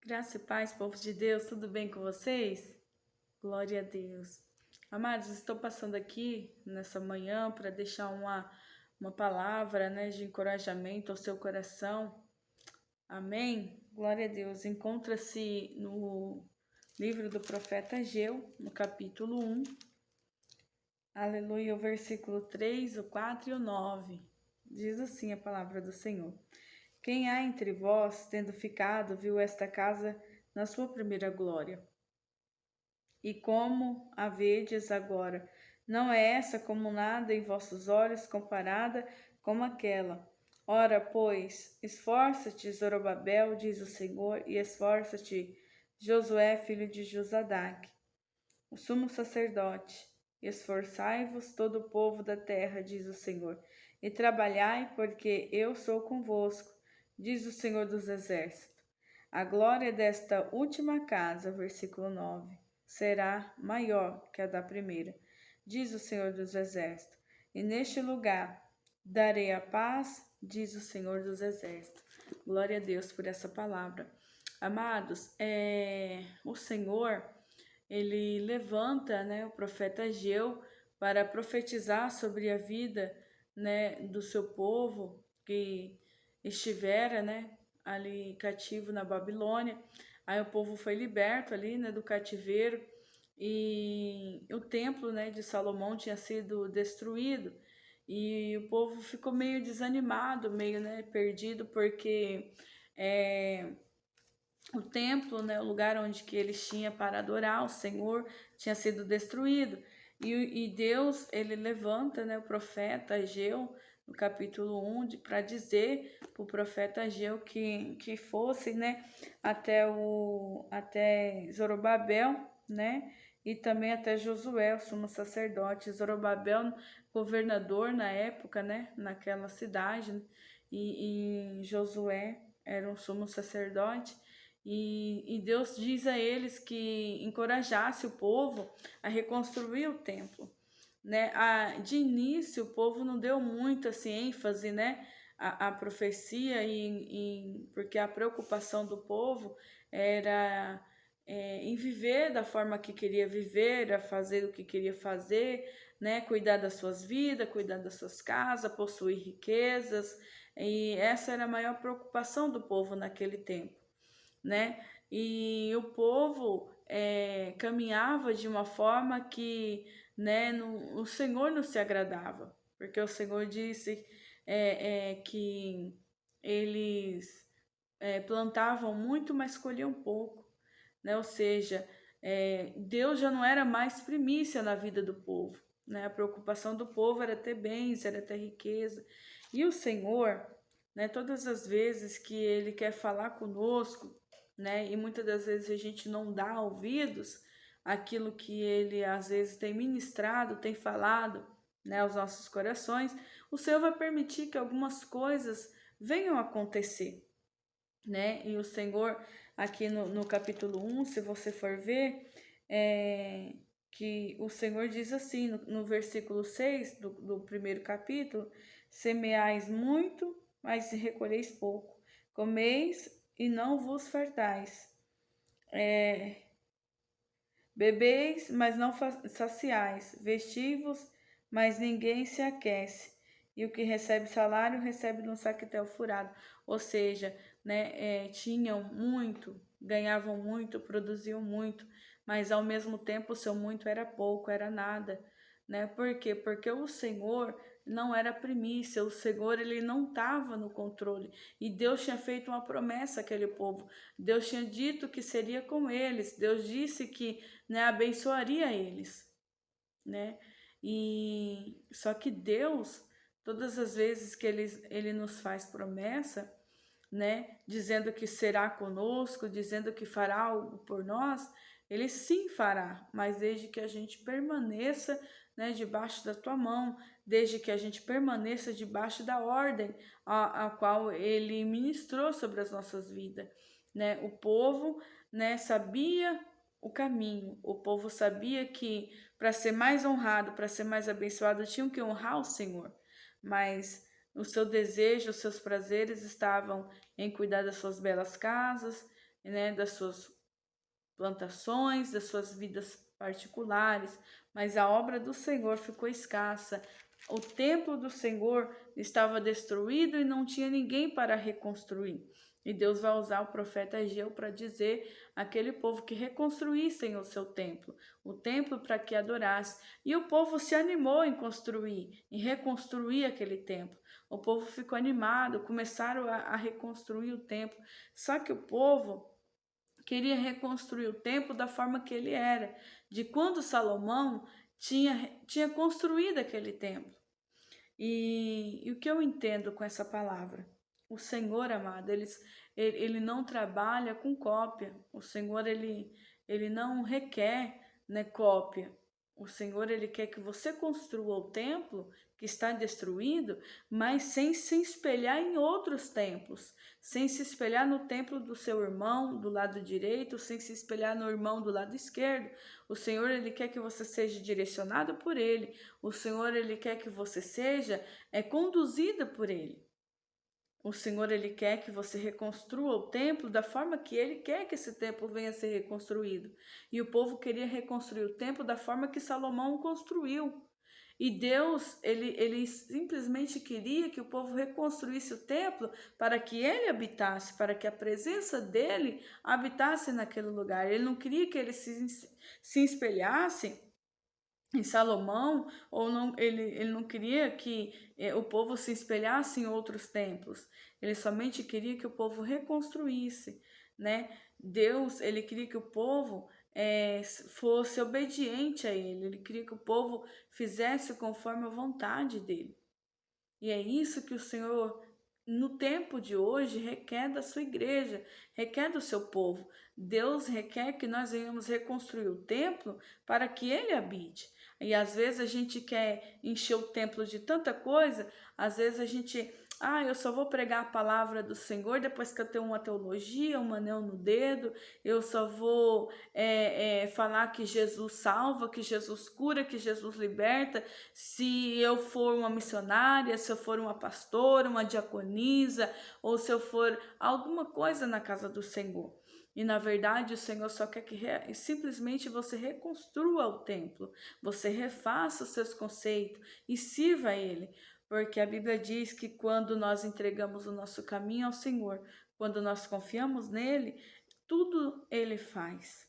Graça e paz, povo de Deus, tudo bem com vocês? Glória a Deus. Amados, estou passando aqui nessa manhã para deixar uma palavra, de encorajamento ao seu coração. Amém? Glória a Deus. Encontra-se no livro do profeta Ageu, no capítulo 1. Aleluia, o versículo 3, o 4 e o 9. Diz assim a palavra do Senhor. Quem há entre vós, tendo ficado, viu esta casa na sua primeira glória? E como a vedes agora, não é essa como nada em vossos olhos comparada com aquela? Ora, pois, esforça-te, Zorobabel, diz o Senhor, e esforça-te, Josué, filho de Josadaque, o sumo sacerdote. Esforçai-vos todo o povo da terra, diz o Senhor, e trabalhai, porque eu sou convosco, diz o Senhor dos Exércitos. A glória desta última casa, versículo 9, será maior que a da primeira, diz o Senhor dos Exércitos. E neste lugar darei a paz, diz o Senhor dos Exércitos. Glória a Deus por essa palavra. Amados, o Senhor, ele levanta, o profeta Ageu para profetizar sobre a vida, do seu povo que estivera, ali cativo na Babilônia. Aí o povo foi liberto ali, do cativeiro, e o templo, de Salomão tinha sido destruído. E o povo ficou meio desanimado, meio, perdido, porque o templo, o lugar onde que eles tinham para adorar o Senhor, tinha sido destruído. E Deus, ele levanta, o profeta Ageu, no capítulo 1, para dizer para o profeta Ageu que fosse, até Zorobabel, e também até Josué, o sumo sacerdote. Zorobabel, governador na época, naquela cidade, e Josué era um sumo sacerdote. E Deus diz a eles que encorajasse o povo a reconstruir o templo, de início o povo não deu muito assim ênfase, à profecia, porque a preocupação do povo era em viver da forma que queria viver, a fazer o que queria fazer, cuidar das suas vidas, cuidar das suas casas, possuir riquezas, e essa era a maior preocupação do povo naquele tempo. E o povo caminhava de uma forma que, o Senhor não se agradava, porque o Senhor disse que eles plantavam muito, mas colhiam pouco, ou seja, Deus já não era mais primícia na vida do povo, a preocupação do povo era ter bens, era ter riqueza, e o Senhor, todas as vezes que Ele quer falar conosco, e muitas das vezes a gente não dá ouvidos àquilo que Ele às vezes tem ministrado, tem falado, aos nossos corações, o Senhor vai permitir que algumas coisas venham a acontecer, e o Senhor, aqui no capítulo 1, se você for ver, que o Senhor diz assim, no versículo 6 do primeiro capítulo: semeais muito, mas recolheis pouco, comeis e não vos fartais, bebeis, mas não saciais, vestivos, mas ninguém se aquece, e o que recebe salário recebe num saquetel furado. Ou seja, tinham muito, ganhavam muito, produziam muito, mas ao mesmo tempo o seu muito era pouco, era nada. Por quê? Porque o Senhor não era primícia, o Senhor ele não estava no controle, e Deus tinha feito uma promessa àquele povo. Deus tinha dito que seria com eles, Deus disse que, abençoaria eles, e só que Deus, todas as vezes que ele nos faz promessa, dizendo que será conosco, dizendo que fará algo por nós, ele sim fará, mas desde que a gente permaneça, debaixo da tua mão, desde que a gente permaneça debaixo da ordem a qual ele ministrou sobre as nossas vidas, O povo, sabia o caminho, o povo sabia que para ser mais honrado, para ser mais abençoado, tinham que honrar o Senhor, mas o seu desejo, os seus prazeres estavam em cuidar das suas belas casas, né, das suas plantações, das suas vidas particulares, mas a obra do Senhor ficou escassa. O templo do Senhor estava destruído e não tinha ninguém para reconstruir. E Deus vai usar o profeta Ageu para dizer àquele povo que reconstruíssem o seu templo, o templo para que adorasse. E o povo se animou em construir, em reconstruir aquele templo. O povo ficou animado, começaram a reconstruir o templo. Só que o povo queria reconstruir o templo da forma que ele era, de quando Salomão tinha construído aquele templo. E o que eu entendo com essa palavra? O Senhor, amado, ele não trabalha com cópia. O Senhor, ele não requer, né, cópia. O Senhor, ele quer que você construa o templo que está destruído, mas sem se espelhar em outros templos, sem se espelhar no templo do seu irmão do lado direito, sem se espelhar no irmão do lado esquerdo. O Senhor, ele quer que você seja direcionado por ele. O Senhor, ele quer que você seja conduzida por ele. O Senhor, ele quer que você reconstrua o templo da forma que ele quer que esse templo venha a ser reconstruído. E o povo queria reconstruir o templo da forma que Salomão o construiu. E Deus, ele simplesmente queria que o povo reconstruísse o templo para que ele habitasse, para que a presença dele habitasse naquele lugar. Ele não queria que ele se espelhasse em Salomão, ou não, ele não queria que o povo se espelhasse em outros templos. Ele somente queria que o povo reconstruísse, né? Deus, ele queria que o povo fosse obediente a ele queria que o povo fizesse conforme a vontade dele. E é isso que o Senhor, no tempo de hoje, requer da sua igreja, requer do seu povo. Deus requer que nós venhamos reconstruir o templo para que ele habite. E às vezes a gente quer encher o templo de tanta coisa, às vezes a gente, eu só vou pregar a palavra do Senhor depois que eu tenho uma teologia, um anel no dedo, eu só vou falar que Jesus salva, que Jesus cura, que Jesus liberta, se eu for uma missionária, se eu for uma pastora, uma diaconisa, ou se eu for alguma coisa na casa do Senhor. E na verdade o Senhor só quer que simplesmente você reconstrua o templo, você refaça os seus conceitos e sirva a Ele. Porque a Bíblia diz que quando nós entregamos o nosso caminho ao Senhor, quando nós confiamos nele, tudo Ele faz.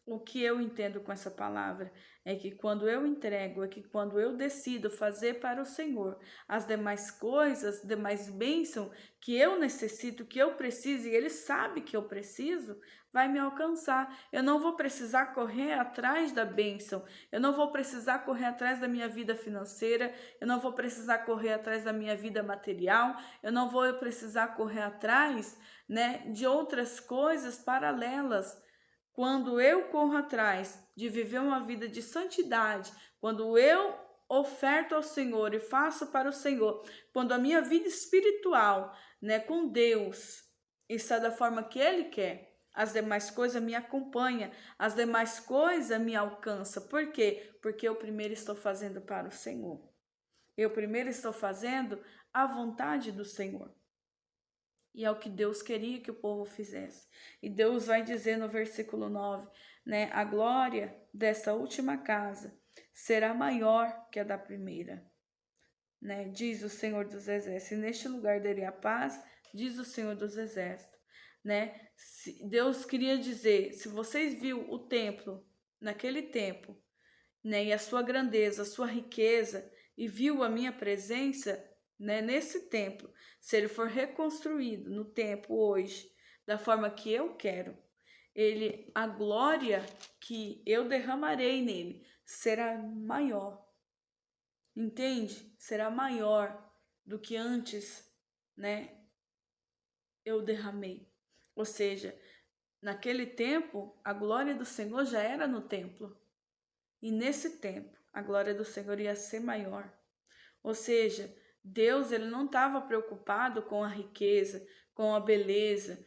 O que eu entendo com essa palavra é que quando eu entrego, é que quando eu decido fazer para o Senhor as demais coisas, demais bênçãos que eu necessito, que eu preciso, e Ele sabe que eu preciso, vai me alcançar. Eu não vou precisar correr atrás da bênção, eu não vou precisar correr atrás da minha vida financeira, eu não vou precisar correr atrás da minha vida material, eu não vou precisar correr atrás, né, de outras coisas paralelas. Quando eu corro atrás de viver uma vida de santidade, quando eu oferto ao Senhor e faço para o Senhor, quando a minha vida espiritual, né, com Deus está da forma que Ele quer, as demais coisas me acompanham, as demais coisas me alcançam. Por quê? Porque eu primeiro estou fazendo para o Senhor. Eu primeiro estou fazendo a vontade do Senhor. E é o que Deus queria que o povo fizesse. E Deus vai dizer no versículo 9, né? A glória desta última casa será maior que a da primeira, né? Diz o Senhor dos Exércitos. E neste lugar darei a paz, diz o Senhor dos Exércitos, né? Deus queria dizer, se vocês viu o templo naquele tempo, né? E a sua grandeza, a sua riqueza, e viu a minha presença, né, nesse templo, se ele for reconstruído no tempo hoje, da forma que eu quero, a glória que eu derramarei nele será maior. Entende? Será maior do que antes, né, eu derramei. Ou seja, naquele tempo, a glória do Senhor já era no templo. E nesse tempo, a glória do Senhor ia ser maior. Ou seja, Deus, ele não estava preocupado com a riqueza, com a beleza,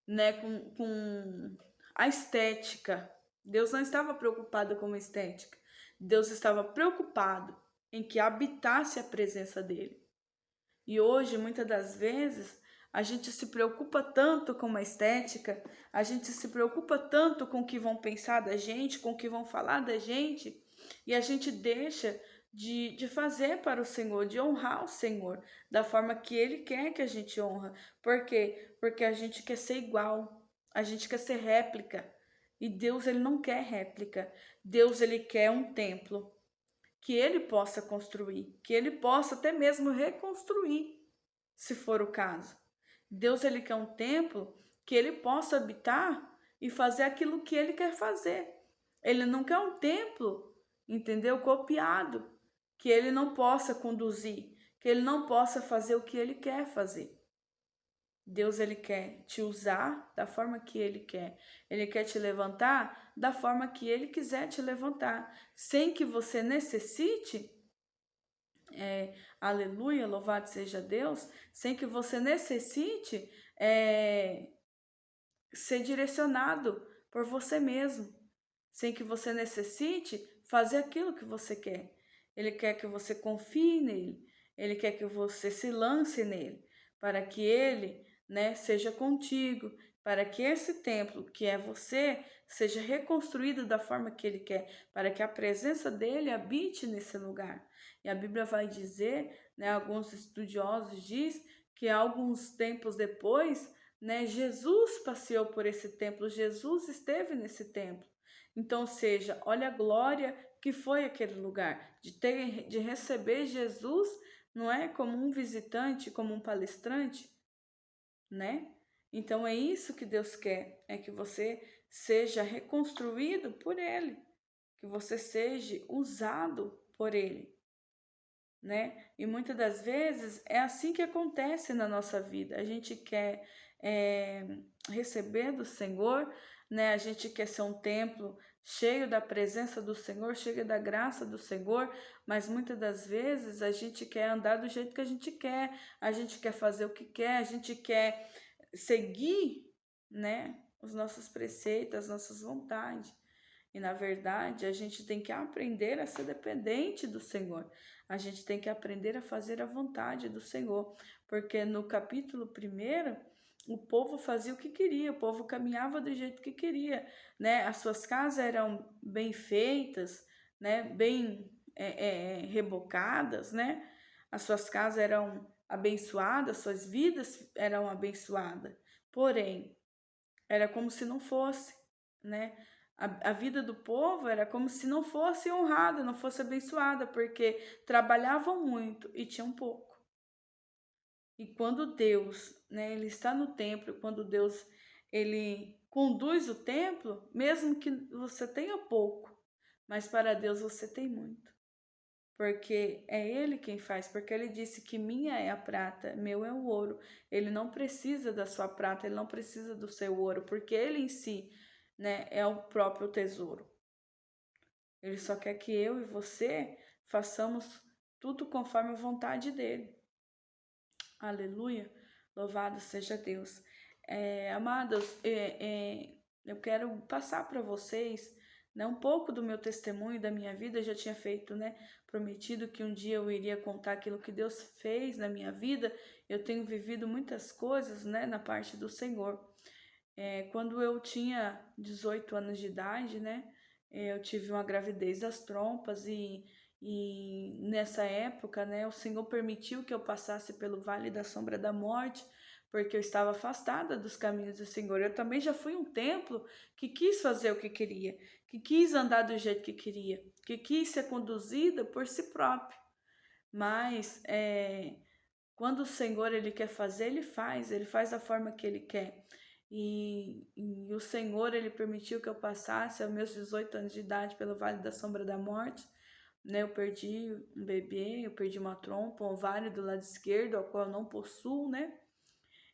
né, com a estética. Deus não estava preocupado com a estética. Deus estava preocupado em que habitasse a presença dele. E hoje, muitas das vezes, A gente se preocupa tanto com uma estética, a gente se preocupa tanto com o que vão pensar da gente, com o que vão falar da gente, e a gente deixa de fazer para o Senhor, de honrar o Senhor, da forma que Ele quer que a gente honra. Por quê? Porque a gente quer ser igual, a gente quer ser réplica. E Deus, Ele não quer réplica. Deus, Ele quer um templo que Ele possa construir, que Ele possa até mesmo reconstruir, se for o caso. Deus, Ele quer um templo que Ele possa habitar e fazer aquilo que Ele quer fazer. Ele não quer um templo, entendeu? Copiado, que Ele não possa conduzir, que Ele não possa fazer o que Ele quer fazer. Deus, Ele quer te usar da forma que Ele quer. Ele quer te levantar da forma que Ele quiser te levantar, sem que você necessite, aleluia, louvado seja Deus, sem que você necessite ser direcionado por você mesmo, sem que você necessite fazer aquilo que você quer. Ele quer que você confie nele, ele quer que você se lance nele, para que ele, né, seja contigo, para que esse templo que é você seja reconstruído da forma que ele quer, para que a presença dele habite nesse lugar. E a Bíblia vai dizer, né, alguns estudiosos diz que alguns tempos depois, né, Jesus passeou por esse templo, Jesus esteve nesse templo. Então, seja, olha a glória que foi aquele lugar, de receber Jesus, não é como um visitante, como um palestrante, né? Então é isso que Deus quer, é que você seja reconstruído por Ele, que você seja usado por Ele, né? E muitas das vezes é assim que acontece na nossa vida. A gente quer receber do Senhor, né? A gente quer ser um templo cheio da presença do Senhor, cheio da graça do Senhor, mas muitas das vezes a gente quer andar do jeito que a gente quer fazer o que quer, a gente quer seguir, né? Os nossos preceitos, as nossas vontades. E na verdade, a gente tem que aprender a ser dependente do Senhor. A gente tem que aprender a fazer a vontade do Senhor. Porque no capítulo 1, o povo fazia o que queria, o povo caminhava do jeito que queria, né? As suas casas eram bem feitas, né? Bem rebocadas, né? As suas casas eram abençoadas, suas vidas eram abençoadas. Porém, era como se não fosse, né? A vida do povo era como se não fosse honrada, não fosse abençoada, porque trabalhavam muito e tinham pouco. E quando Deus, né, ele está no templo, quando Deus ele conduz o templo, mesmo que você tenha pouco, mas para Deus você tem muito. Porque é Ele quem faz, porque Ele disse que minha é a prata, meu é o ouro. Ele não precisa da sua prata, Ele não precisa do seu ouro, porque Ele em si, né, é o próprio tesouro. Ele só quer que eu e você façamos tudo conforme a vontade dEle. Aleluia, louvado seja Deus. Amados, eu quero passar para vocês, né, um pouco do meu testemunho, da minha vida. Eu já tinha feito, né, prometido que um dia eu iria contar aquilo que Deus fez na minha vida. Eu tenho vivido muitas coisas, né, na parte do Senhor. Quando eu tinha 18 anos de idade, né, eu tive uma gravidez das trompas e nessa época, né, o Senhor permitiu que eu passasse pelo vale da sombra da morte, porque eu estava afastada dos caminhos do Senhor. Eu também já fui um templo que quis fazer o que queria, que quis andar do jeito que queria, que quis ser conduzida por si próprio. Mas quando o Senhor ele quer fazer, ele faz da forma que ele quer. E o Senhor ele permitiu que eu passasse aos meus 18 anos de idade pelo vale da sombra da morte, né? Eu perdi um bebê, eu perdi uma trompa, um ovário do lado esquerdo, ao qual eu não possuo, né?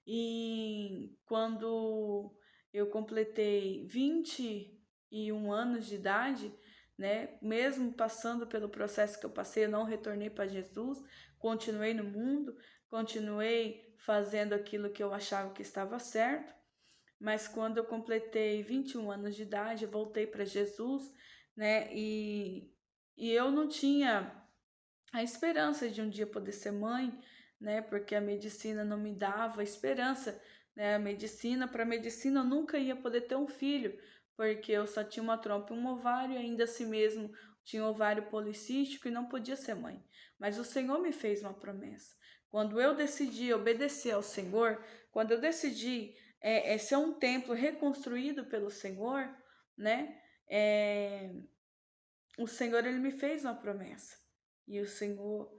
E quando eu completei 21 anos de idade, né, mesmo passando pelo processo que eu passei, eu não retornei para Jesus, continuei no mundo, continuei fazendo aquilo que eu achava que estava certo, mas quando eu completei 21 anos de idade, eu voltei para Jesus, né, e eu não tinha a esperança de um dia poder ser mãe, né? Porque a medicina não me dava esperança, né? Para a medicina eu nunca ia poder ter um filho, porque eu só tinha uma trompa e um ovário, e ainda assim mesmo tinha ovário policístico e não podia ser mãe. Mas o Senhor me fez uma promessa. Quando eu decidi obedecer ao Senhor, quando eu decidi ser um templo reconstruído pelo Senhor, né? O Senhor ele me fez uma promessa. E o Senhor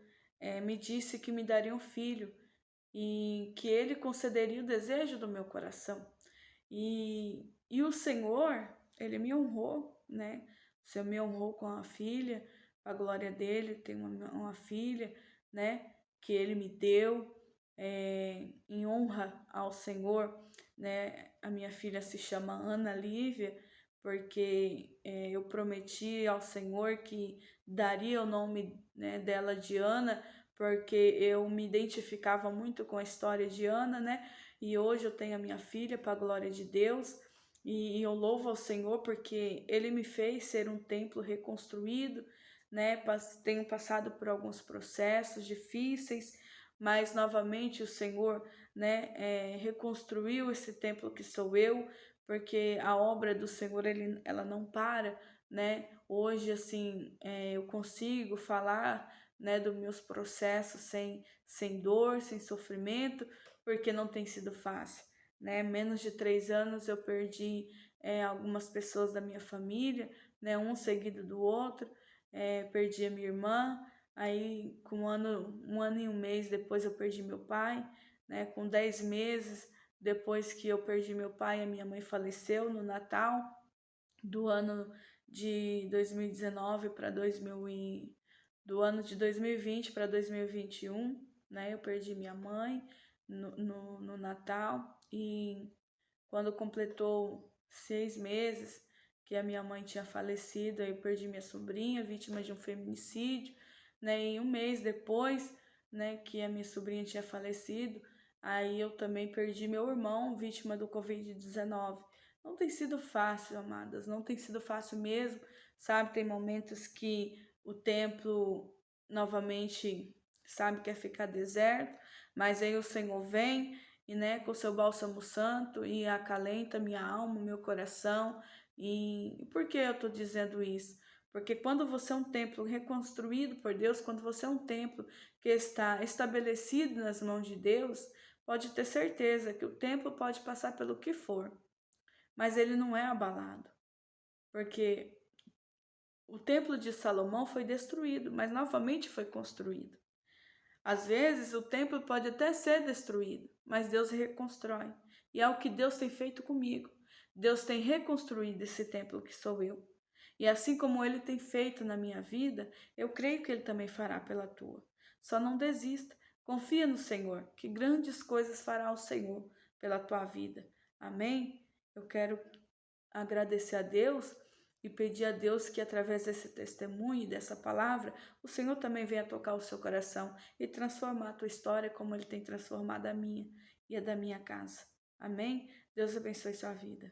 me disse que me daria um filho e que ele concederia o desejo do meu coração. E o Senhor, ele me honrou, né? O Senhor me honrou com a filha, a glória dele, tem uma filha, né? Que ele me deu em honra ao Senhor, né? A minha filha se chama Ana Lívia, porque eu prometi ao Senhor que daria o nome, né, dela de Ana, porque eu me identificava muito com a história de Ana, né? E hoje eu tenho a minha filha para a glória de Deus. E eu louvo ao Senhor porque Ele me fez ser um templo reconstruído, né? Tenho passado por alguns processos difíceis, mas novamente o Senhor, né, reconstruiu esse templo que sou eu, porque a obra do Senhor ela não para, né? Hoje assim eu consigo falar, né, dos meus processos sem dor, sem sofrimento, porque não tem sido fácil, né? Menos de 3 anos eu perdi algumas pessoas da minha família, né? Um seguido do outro, perdi a minha irmã, aí com um ano e um mês depois eu perdi meu pai, né? Com 10 meses depois que eu perdi meu pai, a minha mãe faleceu no Natal do ano de 2019 para do ano de 2020 para 2021, né? Eu perdi minha mãe no Natal e quando completou 6 meses que a minha mãe tinha falecido, eu perdi minha sobrinha, vítima de um feminicídio, né? E um mês depois, né, que a minha sobrinha tinha falecido, aí eu também perdi meu irmão, vítima do Covid-19. Não tem sido fácil, amadas, não tem sido fácil mesmo, sabe? Tem momentos que o templo novamente, sabe, quer ficar deserto, mas aí o Senhor vem e, né, com o seu bálsamo santo e acalenta minha alma, meu coração. E por que eu estou dizendo isso? Porque quando você é um templo reconstruído por Deus, quando você é um templo que está estabelecido nas mãos de Deus, pode ter certeza que o templo pode passar pelo que for, mas ele não é abalado, porque o templo de Salomão foi destruído, mas novamente foi construído. Às vezes o templo pode até ser destruído, mas Deus reconstrói. E é o que Deus tem feito comigo. Deus tem reconstruído esse templo que sou eu. E assim como Ele tem feito na minha vida, eu creio que Ele também fará pela tua. Só não desista. Confia no Senhor, que grandes coisas fará o Senhor pela tua vida. Amém? Eu quero agradecer a Deus e pedir a Deus que através desse testemunho e dessa palavra, o Senhor também venha tocar o seu coração e transformar a tua história como Ele tem transformado a minha e a da minha casa. Amém? Deus abençoe sua vida.